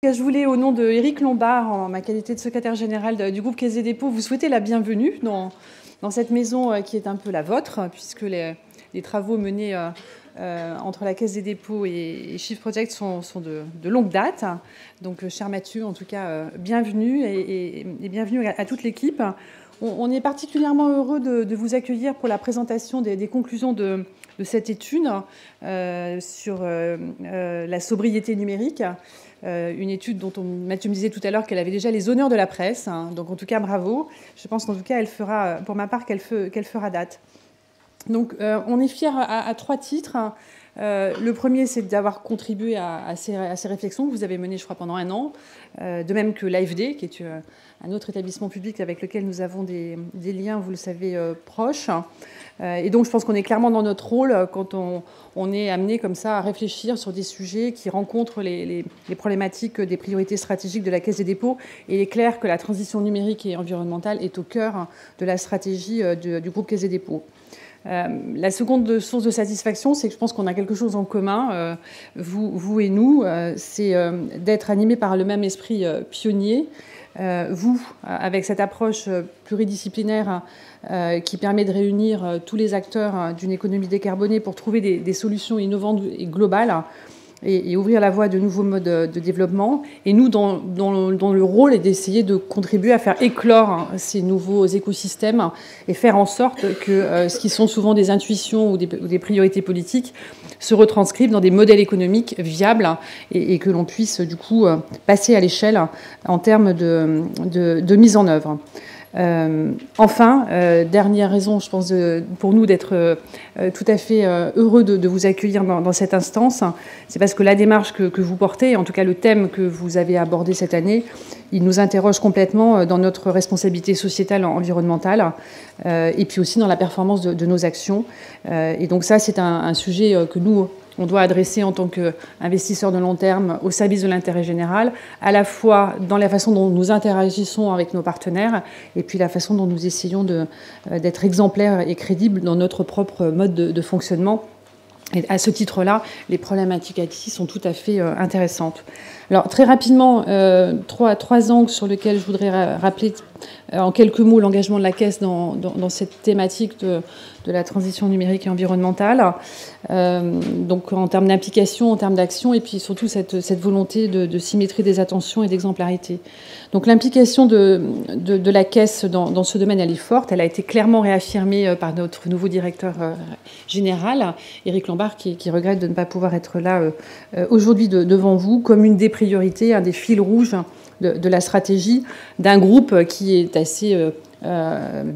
Je voulais, au nom de Éric Lombard, en ma qualité de secrétaire général du groupe Caisse des dépôts, vous souhaiter la bienvenue dans cette maison qui est un peu la vôtre, puisque les travaux menés entre la Caisse des dépôts et Shift Project sont de longue date. Donc, cher Mathieu, en tout cas, bienvenue et bienvenue à toute l'équipe. On est particulièrement heureux de vous accueillir pour la présentation des conclusions de cette étude sur la sobriété numérique. Une étude dont Mathieu me disait tout à l'heure qu'elle avait déjà les honneurs de la presse. Donc, en tout cas, bravo. Je pense qu'en tout cas, elle fera, pour ma part, qu'elle fera date. Donc, on est fiers à 3 titres. Le premier, c'est d'avoir contribué à ces réflexions que vous avez menées, je crois, pendant 1 an. De même que l'AFD, qui est un autre établissement public avec lequel nous avons des liens, vous le savez, proches. Et donc, je pense qu'on est clairement dans notre rôle quand on est amené comme ça à réfléchir sur des sujets qui rencontrent les problématiques des priorités stratégiques de la Caisse des dépôts. Et il est clair que la transition numérique et environnementale est au cœur de la stratégie du groupe Caisse des dépôts. La seconde source de satisfaction, c'est que je pense qu'on a quelque chose en commun, vous et nous, c'est d'être animés par le même esprit pionnier. Vous, avec cette approche pluridisciplinaire qui permet de réunir tous les acteurs d'une économie décarbonée pour trouver des solutions innovantes et globales et ouvrir la voie à de nouveaux modes de développement. Et nous, dans le rôle est d'essayer de contribuer à faire éclore ces nouveaux écosystèmes et faire en sorte que ce qui sont souvent des intuitions ou des priorités politiques se retranscrivent dans des modèles économiques viables et que l'on puisse du coup passer à l'échelle en termes de mise en œuvre. Enfin, dernière raison, je pense, pour nous d'être tout à fait heureux de vous accueillir dans cette instance, c'est parce que la démarche que vous portez, en tout cas le thème que vous avez abordé cette année, il nous interroge complètement dans notre responsabilité sociétale environnementale et puis aussi dans la performance de nos actions. Et donc ça, c'est un sujet que nous, on doit adresser en tant qu'investisseurs de long terme au service de l'intérêt général, à la fois dans la façon dont nous interagissons avec nos partenaires et puis la façon dont nous essayons d'être exemplaires et crédibles dans notre propre mode de fonctionnement. Et à ce titre-là, les problématiques ici sont tout à fait intéressantes. Alors, très rapidement, trois angles sur lesquels je voudrais rappeler en quelques mots l'engagement de la Caisse dans cette thématique de la transition numérique et environnementale. Donc, en termes d'implication, en termes d'action, et puis surtout cette volonté de symétrie des attentions et d'exemplarité. Donc, l'implication de la Caisse dans ce domaine, elle est forte. Elle a été clairement réaffirmée par notre nouveau directeur général, Éric Lombard, qui regrette de ne pas pouvoir être là aujourd'hui devant vous, comme une des priorités, un des fils rouges de la stratégie d'un groupe qui est assez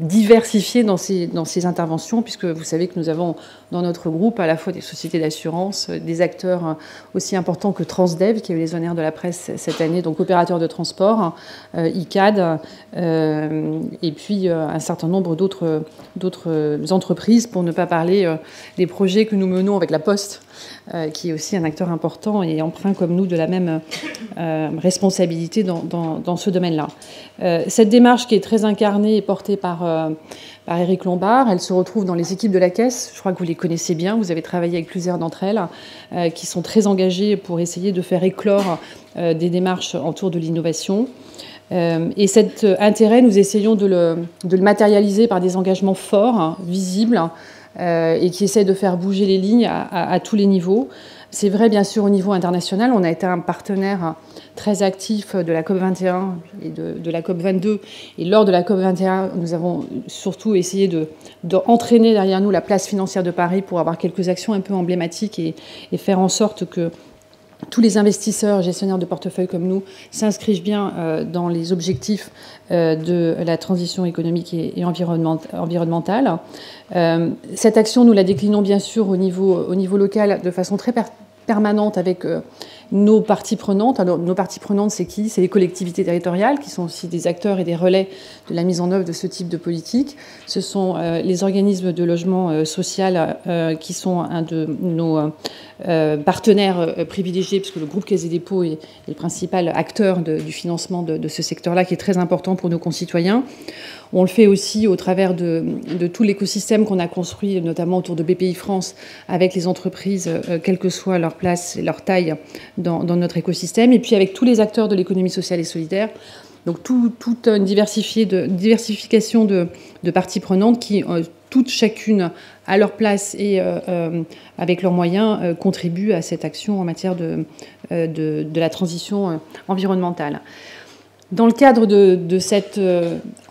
diversifié dans ses interventions, puisque vous savez que nous avons dans notre groupe à la fois des sociétés d'assurance, des acteurs aussi importants que Transdev, qui a eu les honneurs de la presse cette année, donc opérateurs de transport, ICAD, et puis un certain nombre d'autres entreprises, pour ne pas parler des projets que nous menons avec la Poste, qui est aussi un acteur important et empreint comme nous de la même responsabilité dans ce domaine-là. Cette démarche qui est très incarnée et portée par Éric Lombard, elle se retrouve dans les équipes de la Caisse. Je crois que vous les connaissez bien, vous avez travaillé avec plusieurs d'entre elles, qui sont très engagées pour essayer de faire éclore des démarches autour de l'innovation. Et cet intérêt, nous essayons de le matérialiser par des engagements forts, visibles, et qui essaient de faire bouger les lignes à tous les niveaux. C'est vrai, bien sûr, au niveau international. On a été un partenaire très actif de la COP21 et de la COP22. Et lors de la COP21, nous avons surtout essayé d'entraîner derrière nous la place financière de Paris pour avoir quelques actions un peu emblématiques et faire en sorte que tous les investisseurs, gestionnaires de portefeuille comme nous, s'inscrivent bien dans les objectifs de la transition économique et environnementale. Cette action, nous la déclinons bien sûr au niveau local de façon très permanente avec nos parties prenantes. Alors, nos parties prenantes, c'est qui? C'est les collectivités territoriales, qui sont aussi des acteurs et des relais de la mise en œuvre de ce type de politique. Ce sont les organismes de logement social qui sont un de nos partenaires privilégiés, puisque le groupe Caisse des dépôts est le principal acteur du financement de ce secteur-là, qui est très important pour nos concitoyens. On le fait aussi au travers de tout l'écosystème qu'on a construit, notamment autour de BPI France, avec les entreprises, quelle que soit leur place et leur taille dans notre écosystème, et puis avec tous les acteurs de l'économie sociale et solidaire. Donc toute une diversification de parties prenantes qui, toutes chacune à leur place et avec leurs moyens, contribuent à cette action en matière de la transition environnementale. Dans le cadre de cet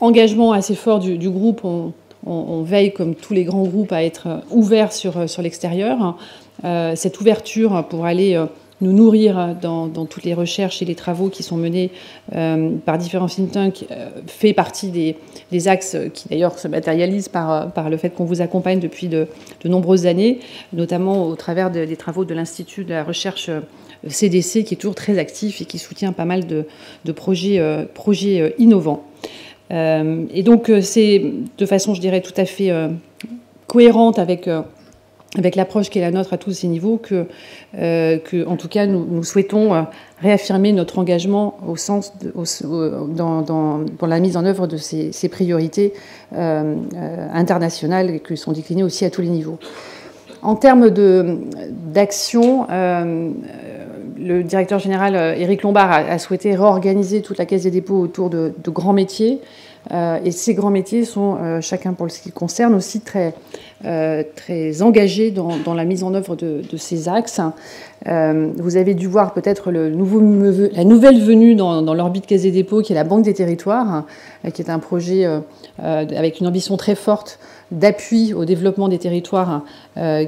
engagement assez fort du groupe, on veille, comme tous les grands groupes, à être ouverts sur l'extérieur. Cette ouverture pour aller nous nourrir dans toutes les recherches et les travaux qui sont menés par différents think tanks fait partie des axes qui d'ailleurs se matérialisent par le fait qu'on vous accompagne depuis de nombreuses années, notamment au travers des travaux de l'Institut de la recherche CDC, qui est toujours très actif et qui soutient pas mal de projets innovants. Et donc c'est de façon, je dirais, tout à fait cohérente avec l'approche qui est la nôtre à tous ces niveaux, que en tout cas, nous souhaitons réaffirmer notre engagement au sens pour la mise en œuvre de ces priorités internationales qui sont déclinées aussi à tous les niveaux. En termes d'action, le directeur général Éric Lombard a souhaité réorganiser toute la Caisse des dépôts autour de grands métiers. Et ces grands métiers sont, chacun pour ce qui concerne, aussi très engagés dans la mise en œuvre de ces axes. Vous avez dû voir peut-être la nouvelle venue dans l'orbite Caisse des dépôts, qui est la Banque des territoires, qui est un projet avec une ambition très forte d'appui au développement des territoires,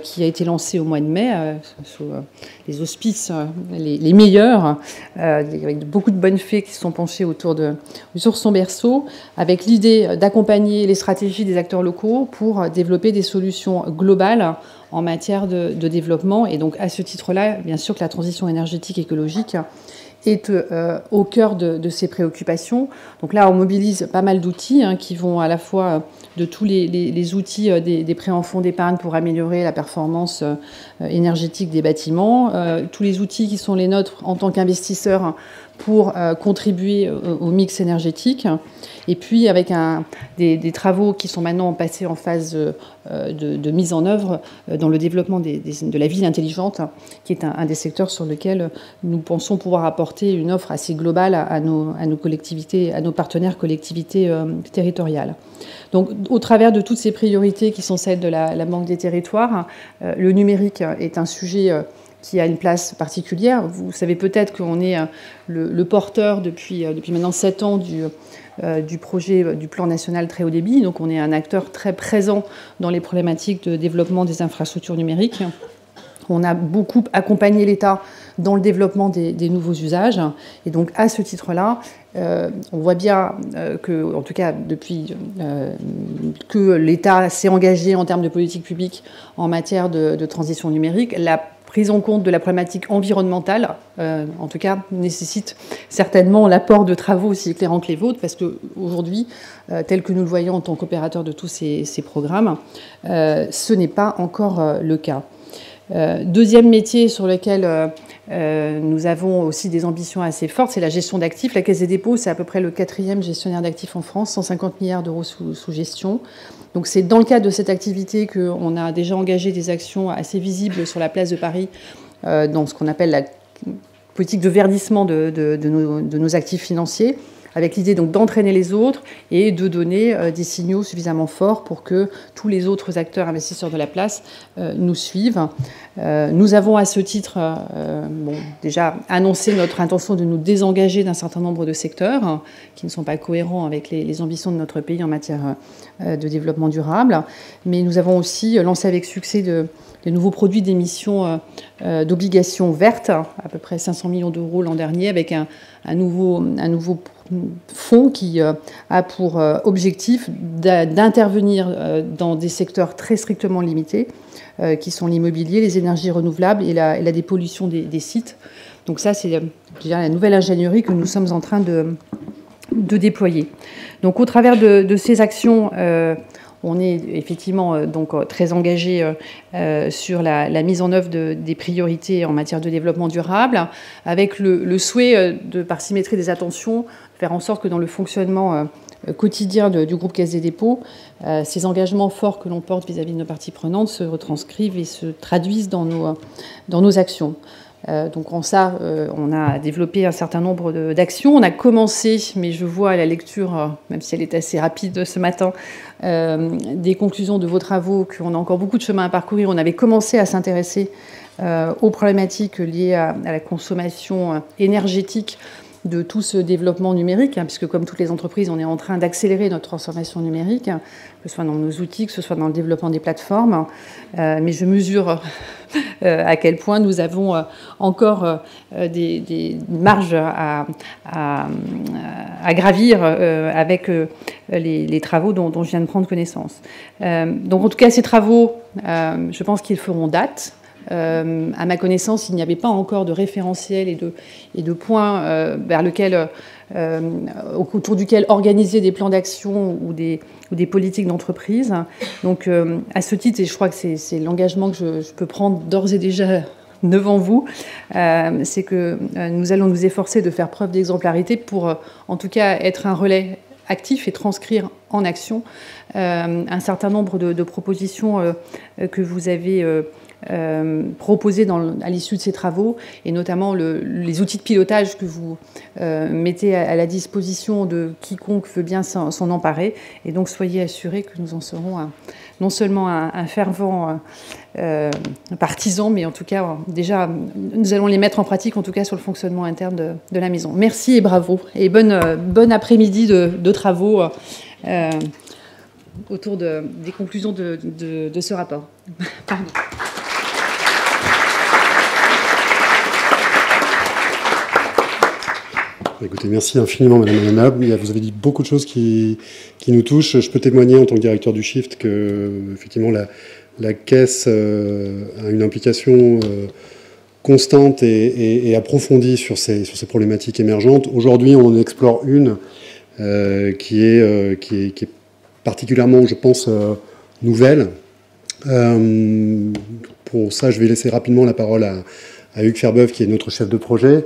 qui a été lancé au mois de mai sous les auspices les meilleurs, avec beaucoup de bonnes fées qui se sont penchées sur son berceau, avec l'idée d'accompagner les stratégies des acteurs locaux pour développer des solutions globales en matière de développement. Et donc à ce titre-là, bien sûr que la transition énergétique écologique est au cœur de ces préoccupations. Donc là, on mobilise pas mal d'outils qui vont à la fois de tous les outils des prêts en fonds d'épargne pour améliorer la performance énergétique des bâtiments, tous les outils qui sont les nôtres en tant qu'investisseurs pour contribuer au mix énergétique, et puis avec des travaux qui sont maintenant passés en phase de mise en œuvre dans le développement de la ville intelligente, qui est un des secteurs sur lesquels nous pensons pouvoir apporter une offre assez globale à nos collectivités, à nos partenaires collectivités territoriales. Donc, au travers de toutes ces priorités qui sont celles de la Banque des territoires, le numérique est un sujet qui a une place particulière. Vous savez peut-être qu'on est le porteur depuis maintenant 7 ans du projet du plan national très haut débit. Donc on est un acteur très présent dans les problématiques de développement des infrastructures numériques. On a beaucoup accompagné l'État dans le développement des nouveaux usages. Et donc à ce titre-là, on voit bien que, en tout cas depuis que l'État s'est engagé en termes de politique publique en matière de transition numérique, la prise en compte de la problématique environnementale, en tout cas, nécessite certainement l'apport de travaux aussi éclairants que les vôtres, parce qu'aujourd'hui, tel que nous le voyons en tant qu'opérateur de tous ces programmes, ce n'est pas encore le cas. Deuxième métier sur lequel nous avons aussi des ambitions assez fortes, c'est la gestion d'actifs. La Caisse des dépôts, c'est à peu près le 4e gestionnaire d'actifs en France, 150 milliards d'euros sous gestion. Donc c'est dans le cadre de cette activité qu'on a déjà engagé des actions assez visibles sur la place de Paris, dans ce qu'on appelle la politique de verdissement de nos actifs financiers, avec l'idée donc d'entraîner les autres et de donner des signaux suffisamment forts pour que tous les autres acteurs investisseurs de la place nous suivent. Nous avons à ce titre déjà annoncé notre intention de nous désengager d'un certain nombre de secteurs qui ne sont pas cohérents avec les ambitions de notre pays en matière de développement durable. Mais nous avons aussi lancé avec succès des nouveaux produits d'émission d'obligations vertes, à peu près 500 millions d'euros l'an dernier, avec un nouveau fonds qui a pour objectif d'intervenir dans des secteurs très strictement limités, qui sont l'immobilier, les énergies renouvelables et la dépollution des sites. Donc ça, c'est la nouvelle ingénierie que nous sommes en train de déployer. Donc au travers de ces actions, on est effectivement donc très engagé sur la mise en œuvre des priorités en matière de développement durable, avec le souhait par symétrie des attentions, faire en sorte que dans le fonctionnement quotidien du groupe Caisse des dépôts, ces engagements forts que l'on porte vis-à-vis de nos parties prenantes se retranscrivent et se traduisent dans nos actions. Donc en ça, on a développé un certain nombre d'actions. On a commencé, mais je vois à la lecture, même si elle est assez rapide ce matin, des conclusions de vos travaux qu'on a encore beaucoup de chemin à parcourir. On avait commencé à s'intéresser aux problématiques liées à la consommation énergétique de tout ce développement numérique, puisque comme toutes les entreprises, on est en train d'accélérer notre transformation numérique, que ce soit dans nos outils, que ce soit dans le développement des plateformes. Mais je mesure à quel point nous avons encore des marges à gravir avec les travaux dont je viens de prendre connaissance. Donc en tout cas, ces travaux, je pense qu'ils feront date. À ma connaissance, il n'y avait pas encore de référentiel et de points vers lequel, autour duquel organiser des plans d'action ou des politiques d'entreprise. Donc, à ce titre, et je crois que c'est l'engagement que je peux prendre d'ores et déjà devant vous, c'est que nous allons nous efforcer de faire preuve d'exemplarité pour, en tout cas, être un relais actif et transcrire en action un certain nombre de propositions que vous avez proposé à l'issue de ces travaux, et notamment les outils de pilotage que vous mettez à la disposition de quiconque veut bien s'en emparer. Et donc soyez assurés que nous en serons non seulement un fervent partisan, mais en tout cas déjà nous allons les mettre en pratique, en tout cas sur le fonctionnement interne de la maison. Merci et bravo, et bonne après-midi de travaux autour des conclusions de ce rapport. Pardon. Écoutez, merci infiniment, Madame Alenab. Vous avez dit beaucoup de choses qui nous touchent. Je peux témoigner en tant que directeur du Shift que, effectivement, la Caisse a une implication constante et approfondie sur ces problématiques émergentes. Aujourd'hui, on en explore une qui est particulièrement, je pense, nouvelle. Pour ça, je vais laisser rapidement la parole à Hugues Ferbeuf, qui est notre chef de projet.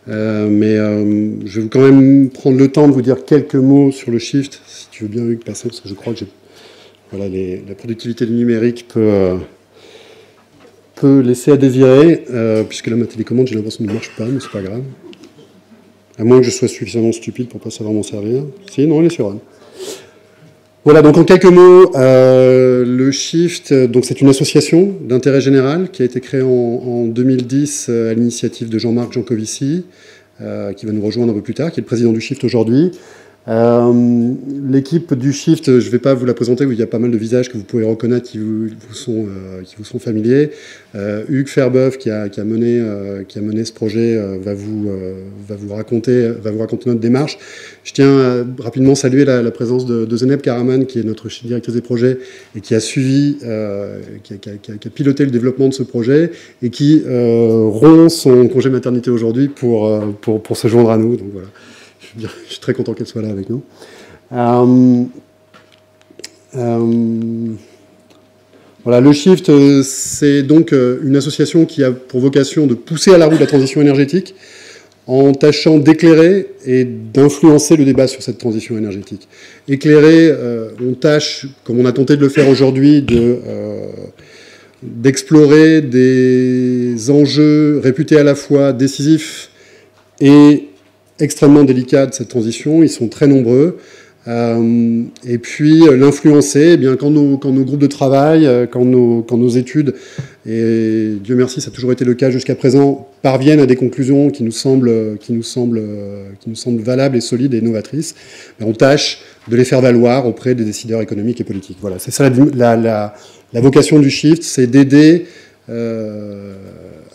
Mais je vais quand même prendre le temps de vous dire quelques mots sur le Shift, si tu veux bien, Hugues, passer, parce que je crois que la productivité du numérique peut laisser à désirer, puisque là, ma télécommande, j'ai l'impression qu'elle ne marche pas, mais c'est pas grave. À moins que je sois suffisamment stupide pour ne pas savoir m'en servir. Si, non, elle est sur on. Voilà, donc en quelques mots, le Shift, donc c'est une association d'intérêt général qui a été créée en 2010 à l'initiative de Jean-Marc Jancovici, qui va nous rejoindre un peu plus tard, qui est le président du Shift aujourd'hui. L'équipe du Shift, je ne vais pas vous la présenter, il y a pas mal de visages que vous pouvez reconnaître qui vous sont familiers. Hugues Ferbeuf, qui a mené ce projet, va vous raconter notre démarche. Je tiens à rapidement saluer la présence de Zeynep Karaman, qui est notre directrice des projets et qui a suivi, qui a piloté le développement de ce projet et qui rompt son congé maternité aujourd'hui pour se joindre à nous. Donc voilà. Je suis très content qu'elle soit là avec nous. Voilà, le Shift, c'est donc une association qui a pour vocation de pousser à la roue la transition énergétique en tâchant d'éclairer et d'influencer le débat sur cette transition énergétique. Éclairer, on tâche, comme on a tenté de le faire aujourd'hui, d'explorer des enjeux réputés à la fois décisifs et extrêmement délicat de cette transition, ils sont très nombreux. Et puis l'influencer, eh bien, quand nos groupes de travail, quand nos études, et Dieu merci, ça a toujours été le cas jusqu'à présent, parviennent à des conclusions qui nous semblent valables et solides et novatrices, on tâche de les faire valoir auprès des décideurs économiques et politiques. Voilà, c'est ça la vocation du Shift, c'est d'aider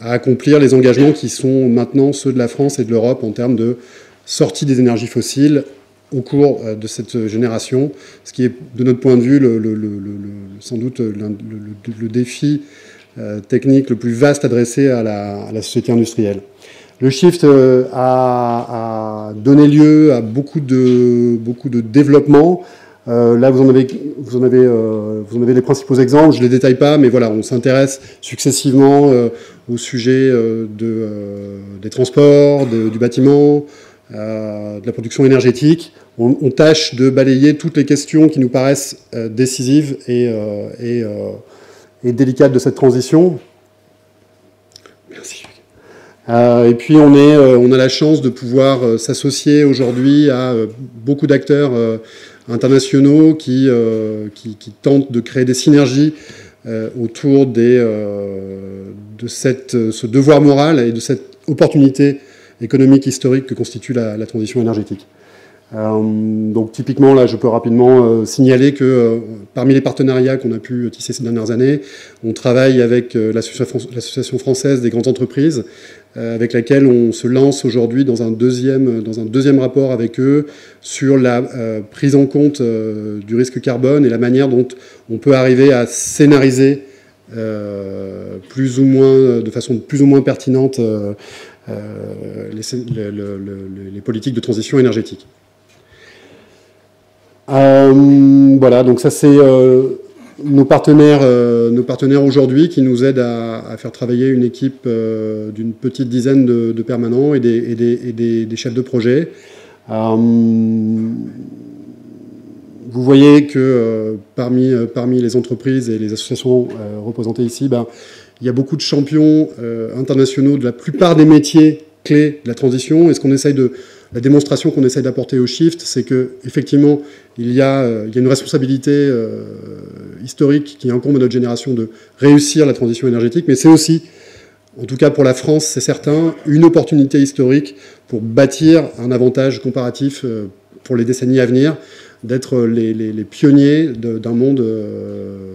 à accomplir les engagements qui sont maintenant ceux de la France et de l'Europe en termes de sortie des énergies fossiles au cours de cette génération, ce qui est, de notre point de vue, sans doute le défi technique le plus vaste adressé à la société industrielle. Le Shift a donné lieu à beaucoup de développements. Là, vous en avez les principaux exemples. Je ne les détaille pas, mais voilà, on s'intéresse successivement au sujet des transports, du bâtiment, de la production énergétique. on tâche de balayer toutes les questions qui nous paraissent décisives et délicates de cette transition. Merci. Et puis on a la chance de pouvoir s'associer aujourd'hui à beaucoup d'acteurs internationaux qui tentent de créer des synergies autour de ce devoir moral et de cette opportunité économique historique que constitue la transition énergétique. Donc typiquement, là, je peux rapidement signaler que parmi les partenariats qu'on a pu tisser ces dernières années, on travaille avec l'Association française des grandes entreprises, avec laquelle on se lance aujourd'hui dans un deuxième rapport avec eux sur la prise en compte du risque carbone et la manière dont on peut arriver à scénariser de façon plus ou moins pertinente les politiques de transition énergétique. Voilà, donc ça c'est nos partenaires aujourd'hui qui nous aident à faire travailler une équipe d'une petite dizaine de permanents et des chefs de projet. Vous voyez que parmi les entreprises et les associations représentées ici, il y a beaucoup de champions internationaux de la plupart des métiers clés de la transition. Et la démonstration qu'on essaie d'apporter au Shift, c'est qu'effectivement, il y a une responsabilité historique qui incombe à notre génération de réussir la transition énergétique, mais c'est aussi, en tout cas pour la France, c'est certain, une opportunité historique pour bâtir un avantage comparatif pour les décennies à venir, d'être les pionniers d'un monde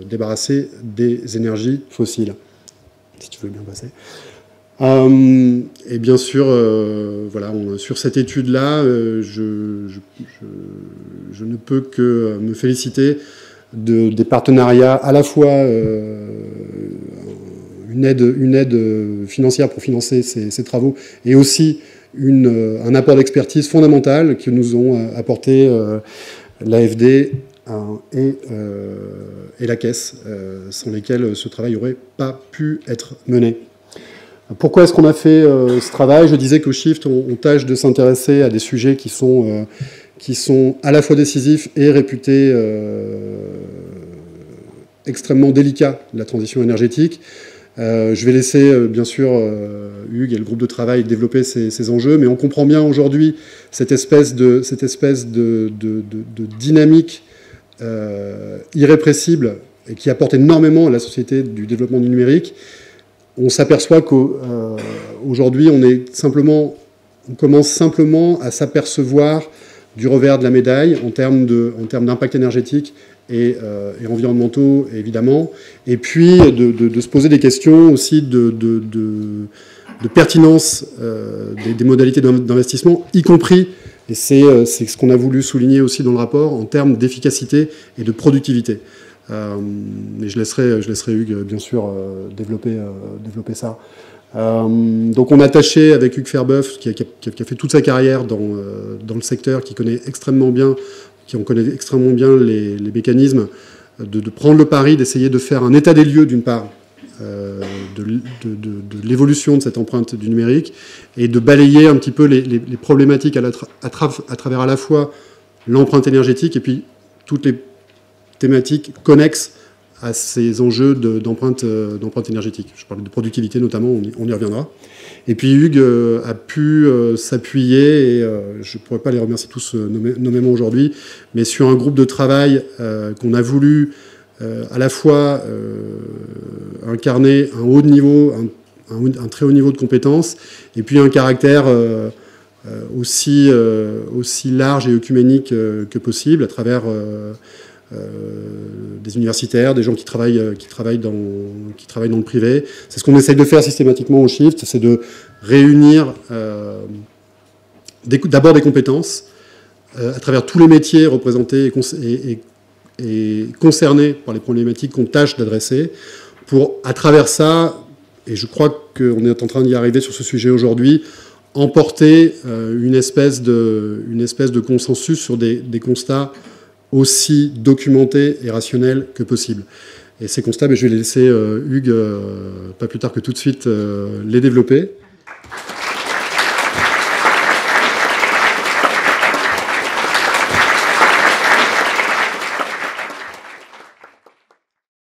débarrassé des énergies fossiles. Si tu veux bien passer. Et bien sûr, voilà, sur cette étude-là, je ne peux que me féliciter des partenariats, à la fois une aide financière pour financer ces travaux, et aussi un apport d'expertise fondamental que nous ont apporté l'AFD et la Caisse, sans lesquels ce travail n'aurait pas pu être mené. Pourquoi est-ce qu'on a fait ce travail? Je disais qu'au Shift, on tâche de s'intéresser à des sujets qui sont à la fois décisifs et réputés extrêmement délicats de la transition énergétique. Je vais laisser, bien sûr, Hugues et le groupe de travail développer ces enjeux, mais on comprend bien aujourd'hui cette espèce de dynamique irrépressible et qui apporte énormément à la société du développement du numérique. On s'aperçoit qu'aujourd'hui, on commence simplement à s'apercevoir du revers de la médaille en termes d'impact énergétique et environnementaux, évidemment, et puis de se poser des questions aussi de pertinence des modalités d'investissement, y compris, et c'est ce qu'on a voulu souligner aussi dans le rapport, en termes d'efficacité et de productivité. Mais je laisserai Hugues, bien sûr, développer ça. Donc on a tâché avec Hugues Ferbeuf, qui a fait toute sa carrière dans le secteur, qui connaît extrêmement bien les mécanismes, de prendre le pari, d'essayer de faire un état des lieux, d'une part, de l'évolution de cette empreinte du numérique, et de balayer un petit peu les problématiques à travers à la fois l'empreinte énergétique et puis toutes les thématiques connexes à ces enjeux d'empreinte énergétique. Je parle de productivité notamment, on y reviendra. Et puis Hugues a pu s'appuyer, et je ne pourrais pas les remercier tous nommément aujourd'hui, mais sur un groupe de travail qu'on a voulu à la fois incarner un haut niveau, un très haut niveau de compétences, et puis un caractère aussi large et œcuménique que possible, à travers des universitaires, des gens qui travaillent dans le privé. C'est ce qu'on essaye de faire systématiquement au Shift, c'est de réunir d'abord des compétences à travers tous les métiers représentés et concernés par les problématiques qu'on tâche d'adresser, pour, à travers ça, et je crois qu'on est en train d'y arriver sur ce sujet aujourd'hui, emporter une espèce de consensus sur des constats aussi documentés et rationnels que possible. Et ces constats, je vais les laisser Hugues, pas plus tard que tout de suite, les développer.